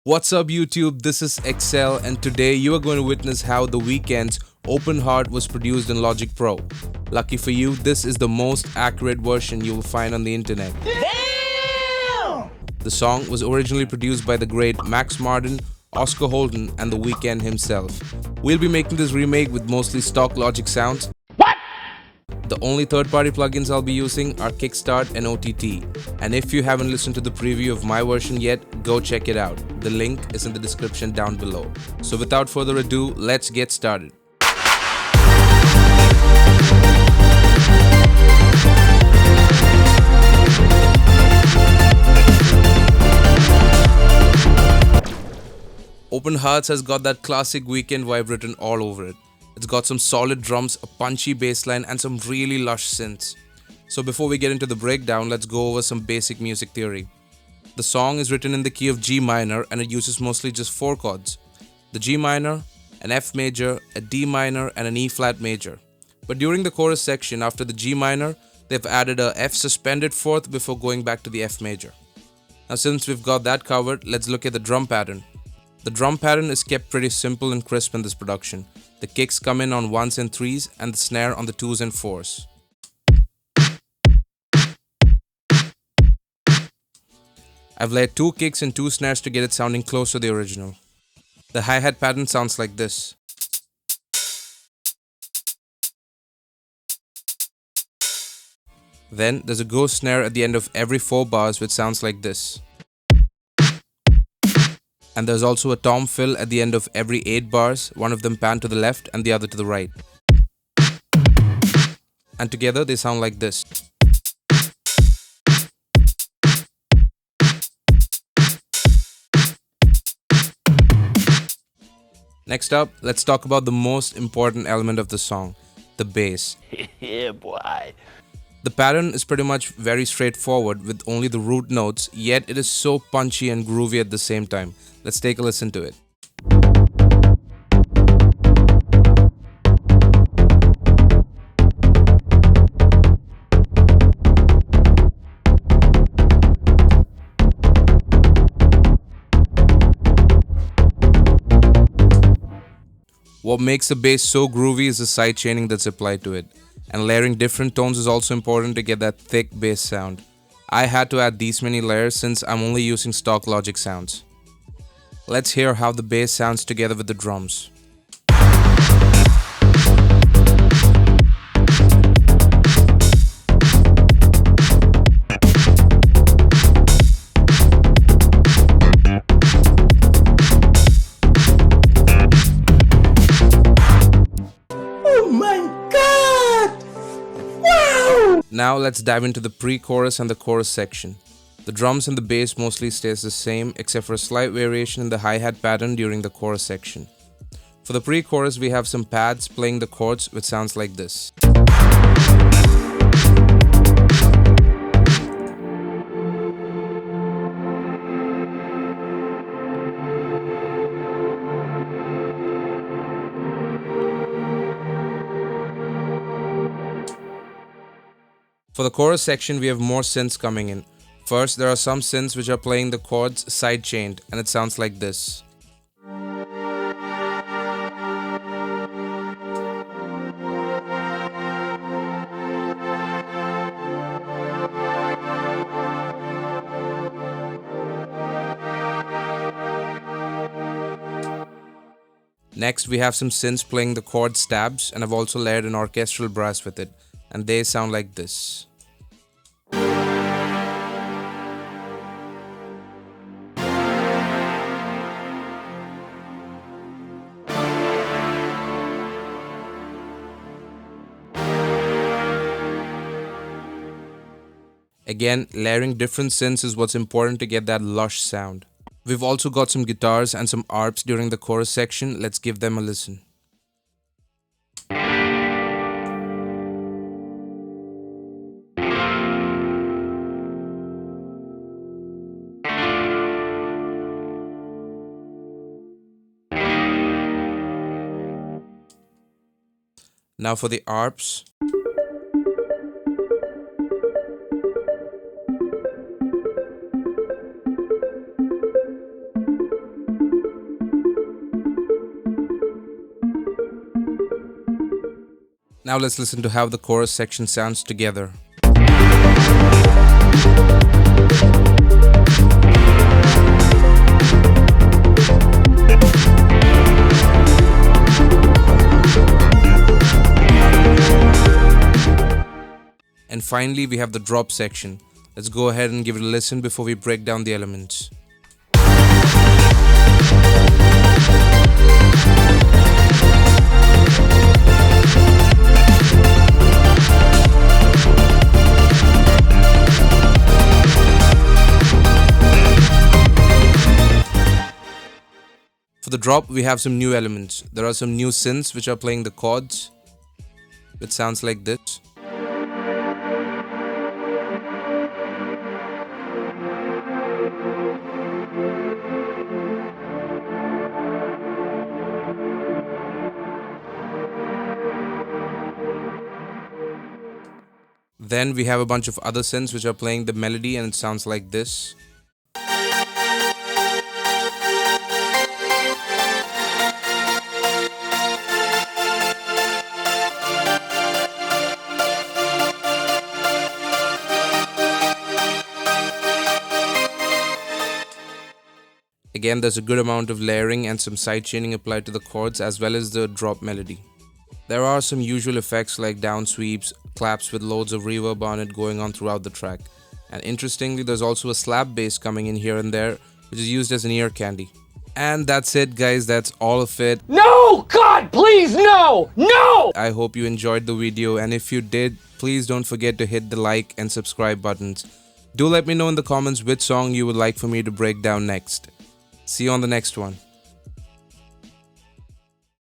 What's up YouTube, this is Excel and today you are going to witness how the Weeknd's Open Heart was produced in Logic Pro. Lucky for you, this is the most accurate version you will find on the internet. Damn! The song was originally produced by the great Max Martin, Oscar Holden and the Weeknd himself. We'll be making this remake with mostly stock Logic sounds. The only third-party plugins I'll be using are Kickstart and OTT. And if you haven't listened to the preview of my version yet, go check it out. The link is in the description down below. So without further ado, let's get started. Open Hearts has got that classic Weeknd vibe written all over it. It's got some solid drums, a punchy bass line and some really lush synths. So before we get into the breakdown, let's go over some basic music theory. The song is written in the key of G minor and it uses mostly just 4 chords. The G minor, an F major, a D minor and an E flat major. But during the chorus section after the G minor, they've added a F suspended fourth before going back to the F major. Now since we've got that covered, let's look at the drum pattern. The drum pattern is kept pretty simple and crisp in this production. The kicks come in on 1s and 3s and the snare on the 2s and 4s. I've layered 2 kicks and 2 snares to get it sounding close to the original. The hi-hat pattern sounds like this. Then there's a ghost snare at the end of every 4 bars which sounds like this. And there's also a tom fill at the end of every 8 bars, one of them panned to the left and the other to the right. And together they sound like this. Next up, let's talk about the most important element of the song, the bass. Yeah, boy. The pattern is pretty much very straightforward with only the root notes, yet it is so punchy and groovy at the same time. Let's take a listen to it. What makes the bass so groovy is the side chaining that's applied to it. And layering different tones is also important to get that thick bass sound. I had to add these many layers since I'm only using stock Logic sounds. Let's hear how the bass sounds together with the drums. Now let's dive into the pre-chorus and the chorus section. The drums and the bass mostly stays the same except for a slight variation in the hi-hat pattern during the chorus section. For the pre-chorus we have some pads playing the chords which sounds like this. For the chorus section, we have more synths coming in. First, there are some synths which are playing the chords side-chained, and it sounds like this. Next, we have some synths playing the chord stabs, and I've also layered an orchestral brass with it. And they sound like this. Again, layering different synths is what's important to get that lush sound. We've also got some guitars and some arps during the chorus section. Let's give them a listen. Now for the arps. Now let's listen to how the chorus section sounds together. And finally, we have the drop section. Let's go ahead and give it a listen before we break down the elements. For the drop, we have some new elements. There are some new synths which are playing the chords, which sounds like this. Then we have a bunch of other synths which are playing the melody, and it sounds like this. Again, there's a good amount of layering and some sidechaining applied to the chords as well as the drop melody. There are some usual effects like down sweeps, claps with loads of reverb on it going on throughout the track. And interestingly, there's also a slap bass coming in here and there, which is used as an ear candy. And that's it, guys. That's all of it. No! God, please, no! No! I hope you enjoyed the video, and if you did, please don't forget to hit the like and subscribe buttons. Do let me know in the comments which song you would like for me to break down next. See you on the next one.